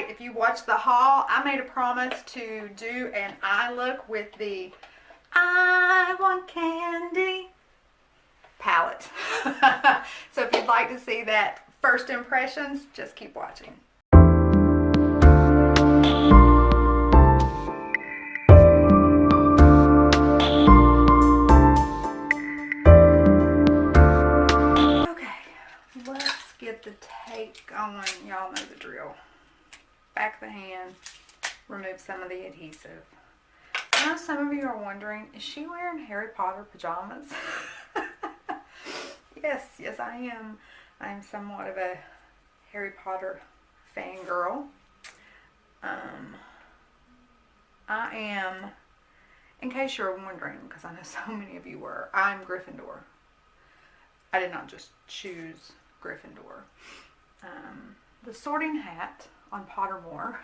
right, if you watched the haul, I made a promise to do an eye look with the I Want Candy palette. So if you'd like to see that first impressions, just keep watching. Okay, let's get the tape going. Y'all know the drill. Back of the hand, remove some of the adhesive. I know some of you are wondering, is she wearing Harry Potter pajamas? Yes, I am. I am somewhat of a Harry Potter fangirl. I am, in case you're wondering, because I know so many of you were, I'm Gryffindor. I did not just choose Gryffindor. The Sorting Hat on Pottermore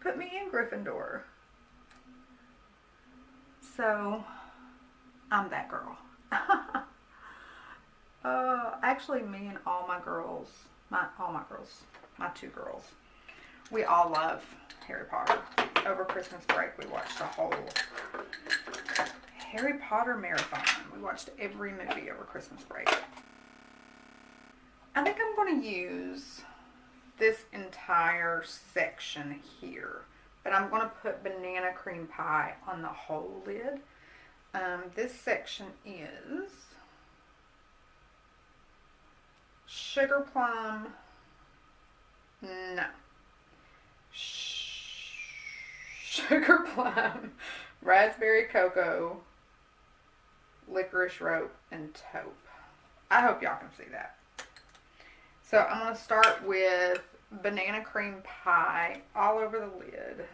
put me in Gryffindor. So, I'm that girl. Actually, me and all my girls, my two girls, we all love Harry Potter. Over Christmas break, we watched a whole Harry Potter marathon. We watched every movie over Christmas break. I think I'm going to use this entire section here, but I'm going to put banana cream pie on the whole lid. This section is sugar plum, no, sugar plum, raspberry cocoa, licorice rope, and taupe. I hope y'all can see that. So I'm going to start with banana cream pie all over the lid.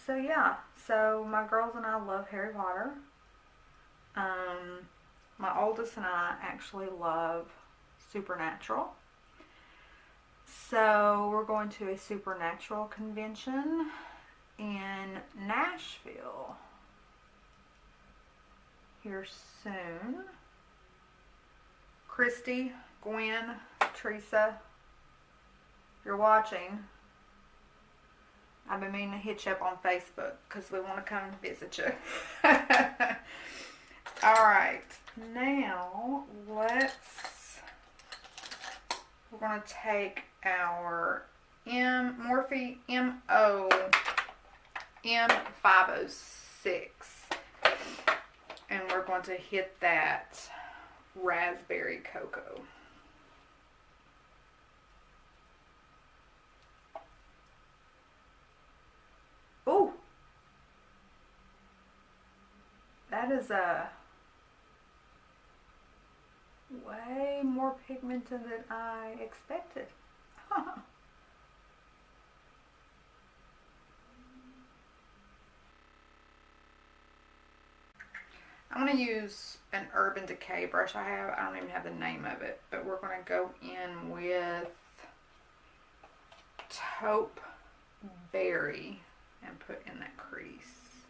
So yeah, so my girls and I love Harry Potter. My oldest and I actually love Supernatural. So we're going to a Supernatural convention in Nashville here soon. Christy, Gwen, Teresa, if you're watching, I've been meaning to hit you up on Facebook because we want to come visit you. Alright, now we're going to take our Morphe MO M506 and we're going to hit that raspberry cocoa. Ooh, that is a way more pigmented than I expected. I'm going to use an Urban Decay brush I have. I don't even have the name of it, but we're going to go in with taupe berry and put in that crease.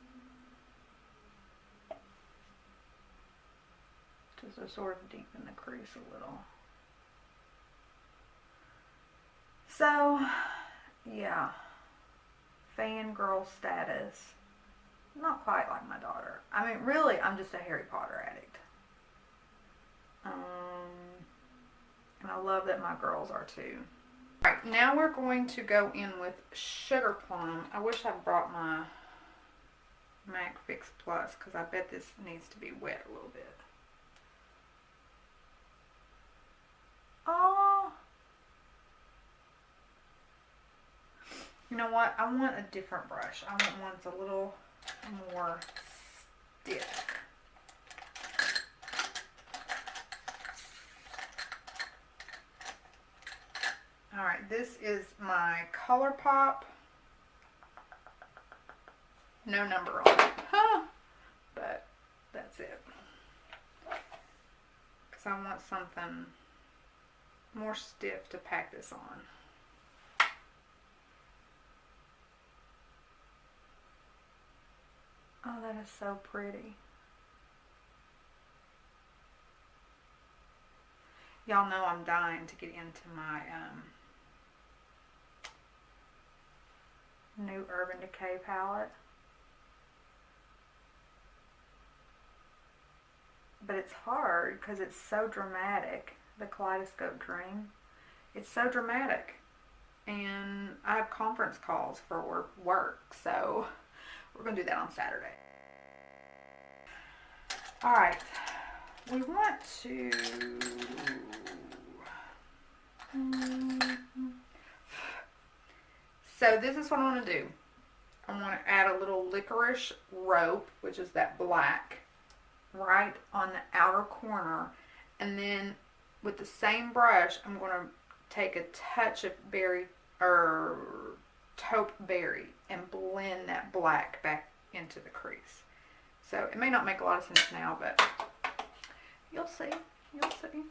Just to sort of deepen the crease a little. So, yeah, fangirl status. Not quite like my daughter. I mean, really, I'm just a Harry Potter addict. And I love that my girls are too. Alright, now we're going to go in with Sugar Plum. I wish I brought my MAC Fix Plus because I bet this needs to be wet a little bit. Oh, you know what? I want a different brush. I want one that's a little more stiff. Alright, this is my ColourPop. No number on it. Huh. But that's it. Because I want something more stiff to pack this on. Oh, that is so pretty. Y'all know I'm dying to get into my new Urban Decay palette. But it's hard because it's so dramatic. The Kaleidoscope Dream. It's so dramatic. And I have conference calls for work, so we're going to do that on Saturday. Alright. We want to... So this is what I want to do. I want to add a little licorice rope, which is that black, right on the outer corner. And then with the same brush, I'm going to take a touch of taupe berry and blend that black back into the crease. So it may not make a lot of sense now, but you'll see. You'll see.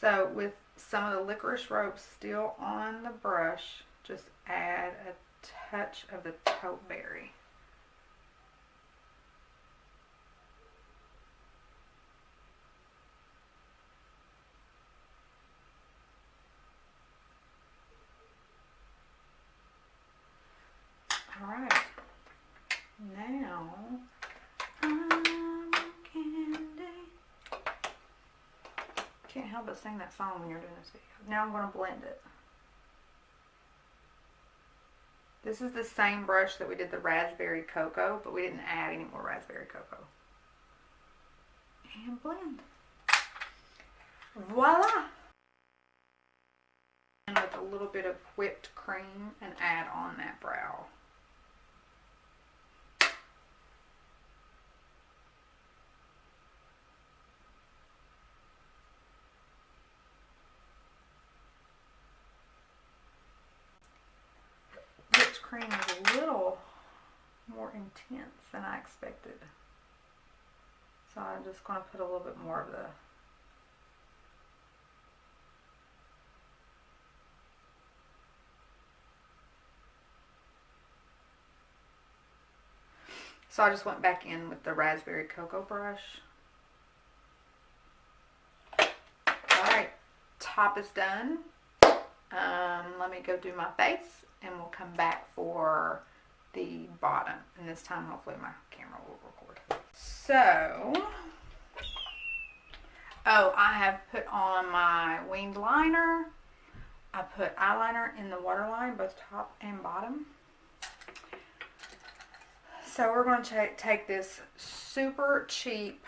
So with some of the licorice rope still on the brush, just add a touch of the taupe berry. Alright, now can't help but sing that song when you're doing this video. Now I'm going to blend it. This is the same brush that we did the raspberry cocoa, but we didn't add any more raspberry cocoa. And blend. Voila! And with a little bit of whipped cream and add on that brow. Cream is a little more intense than I expected. So I'm just going to put a little bit more of the So I just went back in with the raspberry cocoa brush. Alright, top is done. Let me go do my face and we'll come back for the bottom. And this time hopefully my camera will record. So, I have put on my winged liner. I put eyeliner in the waterline, both top and bottom. So we're going to take this super cheap,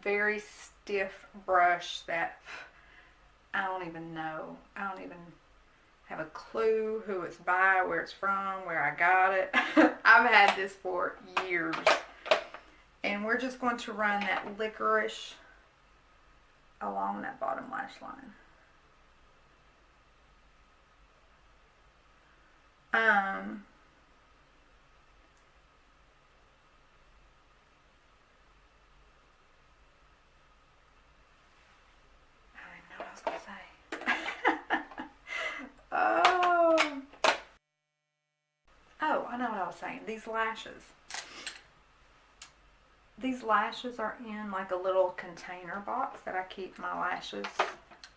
very stiff brush that I don't even know. I don't even have a clue who it's by, where it's from, where I got it. I've had this for years. And we're just going to run that licorice along that bottom lash line. I know what I was saying. These lashes are in like a little container box that I keep my lashes.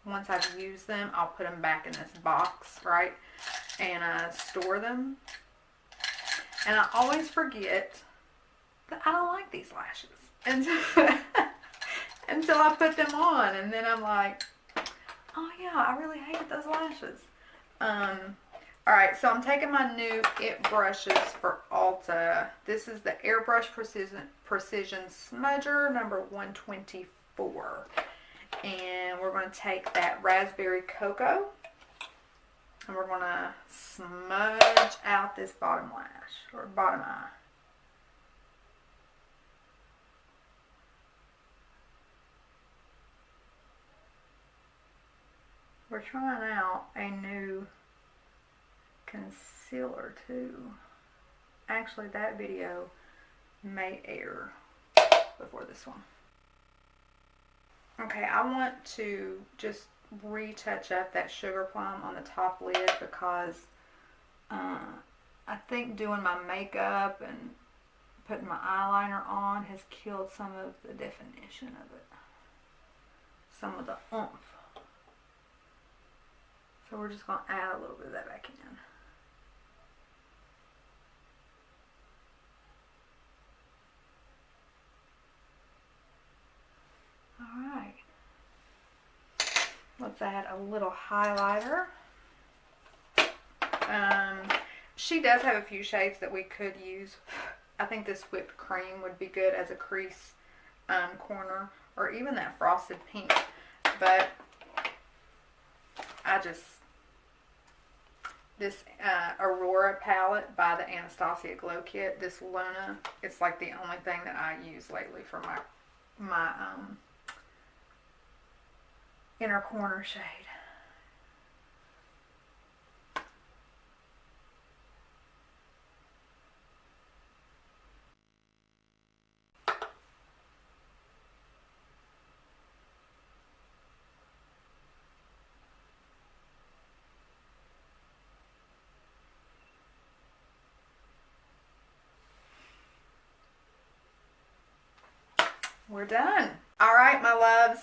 Once I've used them, I'll put them back in this box, right? And store them. And I always forget that I don't like these lashes until I put them on, and then I'm like, oh yeah, I really hate those lashes. Alright, so I'm taking my new IT brushes for Ulta. This is the Airbrush Precision Smudger number 124. And we're going to take that raspberry cocoa and we're going to smudge out this bottom lash, or bottom eye. We're trying out a new concealer too. Actually, that video may air before this one. Okay, I want to just retouch up that sugar plum on the top lid because I think doing my makeup and putting my eyeliner on has killed some of the definition of it. Some of the oomph. So we're just going to add a little bit of that back in. Alright. Let's add a little highlighter. She does have a few shades that we could use. I think this whipped cream would be good as a crease corner, or even that frosted pink. But this Aurora palette by the Anastasia Glow Kit, this Luna, it's like the only thing that I use lately for my inner corner shade. We're done. All right, my loves.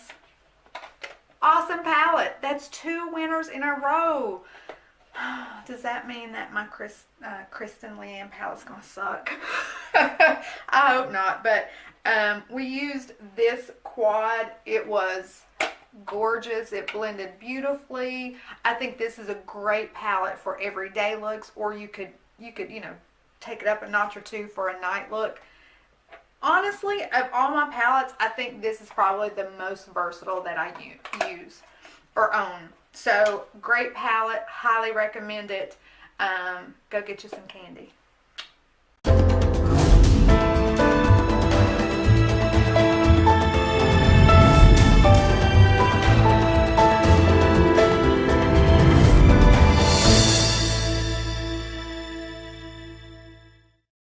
Awesome palette. That's 2 winners in a row. Does that mean that my Kristen Leanne palette's gonna suck? I hope not. But we used this quad. It was gorgeous. It blended beautifully. I think this is a great palette for everyday looks, or you could take it up a notch or two for a night look. Honestly, of all my palettes, I think this is probably the most versatile that I use or own. So, great palette. Highly recommend it. Go get you some candy.